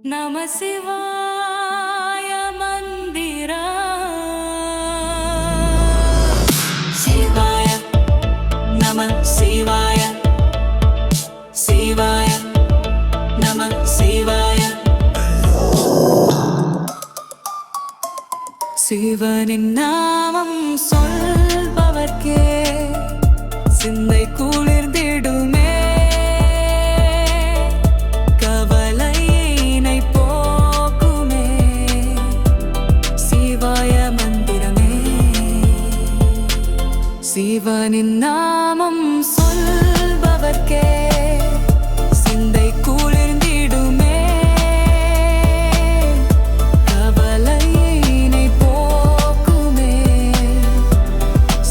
நம சிவாய மந்திரா சிவாய நம சிவாய சிவாய நம சிவாய சிவனின் நாமம் சொல்பவர்க்கே சிந்தை குளிர்ந்திடுமே சிவனின் நாமம் சொல்பவர்க்கே சிந்தை குளிர்ந்திடுமே கவலையினை போக்குமே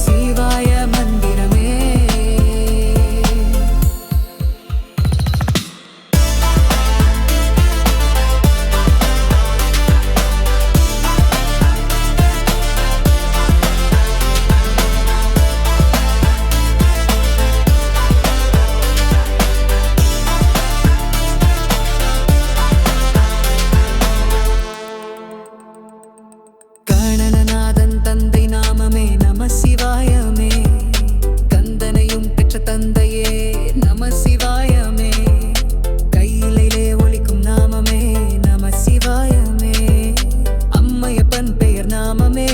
சிவாய மந்திரமே. கணநாதன் தந்தை நாமமே நம சிவாயமே, கந்தனையும் பெற்ற தந்தையே நம சிவாயமே, கையிலே ஒலிக்கும் நாமமே நம சிவாயமே, அம்மையப்பன் பெயர் நாமமே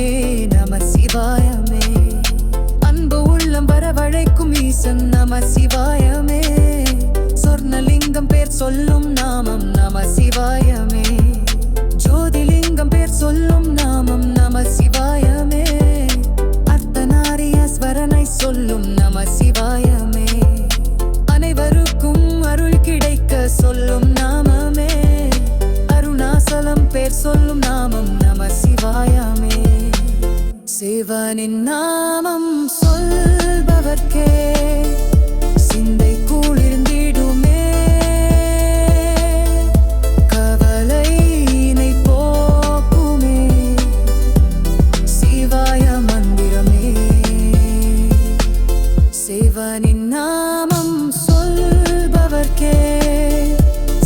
நம சிவாயமே, அன்பு உள்ளம் வரவழைக்கும் ஈசன் நம சிவாயமே, சொர்ணலிங்கம் பேர் சொல்லும் நாமம் நம சிவாயமே, ஜோதிலிங்கம் பேர் சொல்லும் நாமம் நம சிவாயமே, அர்த்தநாரீஸ்வரனை சொல்லும் நம சிவாயமே, அனைவருக்கும் அருள் கிடைக்க சொல்லும் நாமமே, அருணாசலம் பேர் சொல்லும் நாமம் நம சிவாயமே. சிவனின் நாமம் சொல்பவர்க்கே சிந்தை குளிர்ந்திடுமே சிவனின் நாமம் சொல்பவர்க்கே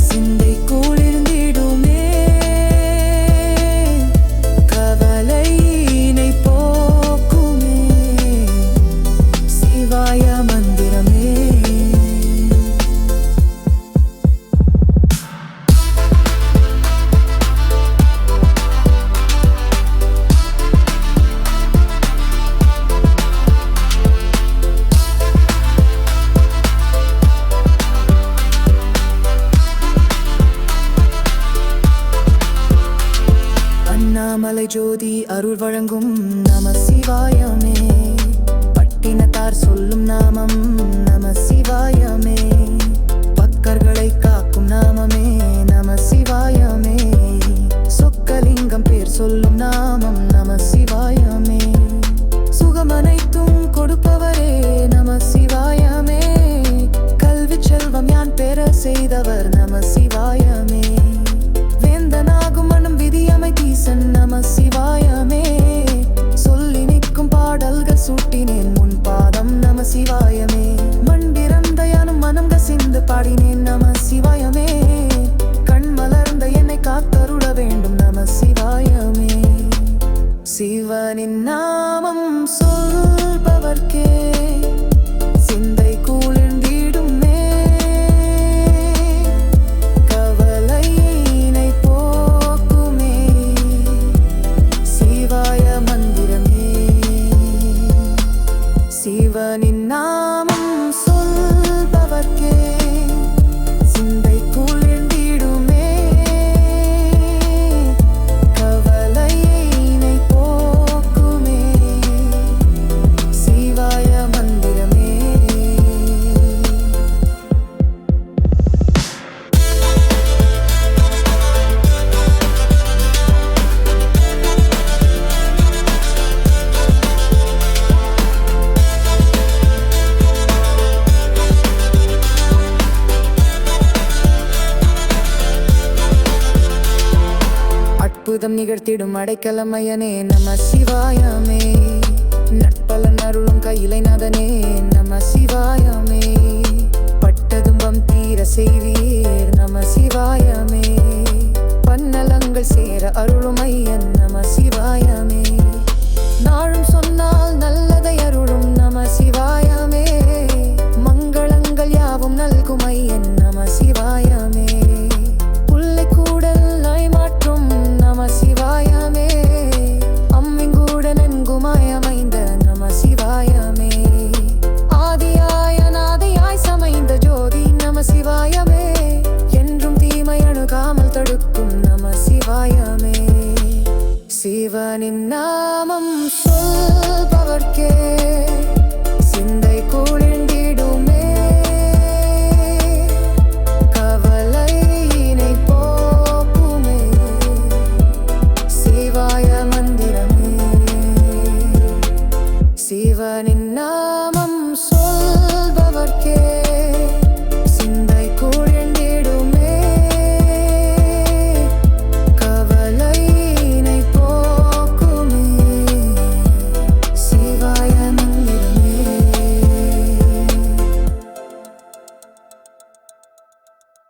சிந்தை குளிர்ந்திடுமே கவலையினை போக்குமே சிவாய மந்திரமே. அண்ணாமலை ஜோதி அருள் வழங்கும் நம சிவாயமே, பட்டினத்தார் சொல்லும் நாமம் நம சிவாயமே, பக்கர்களை காக்கும் நாமமே நம சிவாயமே, சொக்கலிங்கம் பேர் சொல்லும் நாமம் நம சிவாயமே, சுகமனைத்தும் கொடுப்பவரே நம சிவாயமே, கல்வி செல்வம் யான் பெற செய்தவர் நம சிவாயமே, வேந்தனாகும் மனம் விதியமை தீசன் நம சிவாயமே, சொல்லி நிற்கும் பாடல்கள் சூட்டினேன் முன் பாதம் நம சிவாயமே, மண் பிறந்த யானும் மனம் கசிந்து பாடினேன் நம சிவாயமே, கண் மலர்ந்த என்னை காத்தருள வேண்டும் நம சிவாயமே. சிவனின் நாமம் சொல்பவர்க்கே சிந்தை குளிர்ந்திடுமே கவலையினை போக்குமே சிவாய மந்திரமே. சிவனின் நாமம் சொல்பவர்க்கே சிந்தை குளிர்ந்திடுமே கவலையினை போக்குமே சிவாய மந்திரமே. அற்புதம் நிகழ்த்திடும் அடைக்கலமையனே நம சிவாயமே, நட்பலன் அருளும் கையிலை நாதனே நம சிவாயமே, பட்டதும்பம் தீர செய்வீர் நம சிவாயமே, புகழ் சேர அருளும் ஐயன் நம சிவாயமே. நாளும் சொன்னால் நல்லதை அருளும் நம சிவாயமே. மங்களங்கள் யாவும் நல்கும் ஐயன் நம சிவாயமே. புல்லை கூடலை மாற்றும் நம சிவாயமே. அம்மிங்கூடன் எங்குமாய் அமைந்த நம சிவாயமே. ஆதியாய் அநாதியாய் சமைந்த ஜோதி நம சிவாயமே. என்றும் தீமை அணுகாமல் தடுக்கும் நம சிவாயமே. சிவனின்